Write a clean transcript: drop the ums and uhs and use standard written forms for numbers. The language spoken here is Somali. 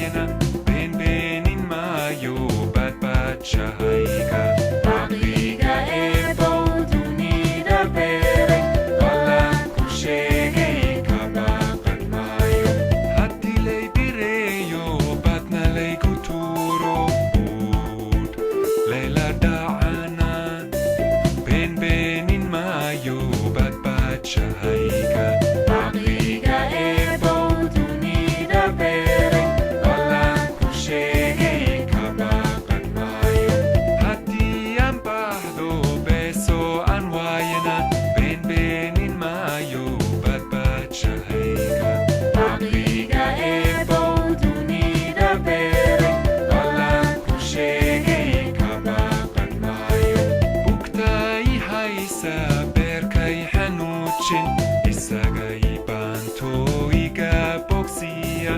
wayana ben benin mayo bat shahayka aqliga ebo dunida bere walang kushegay kabaqat mayo hatilay bireyo bat nalay kuturo ud layla daana ben benin mayo bat shahayka aqliga ebo dunida bere walang kushegay kabaqat mayo hati ang pahdo beso ang wayana ben benin mayo bat shahayka aqliga ebo dunida bere walang kushegay kabaqat mayo buktay haysa berkay hanuchin isagay banto iga boksiya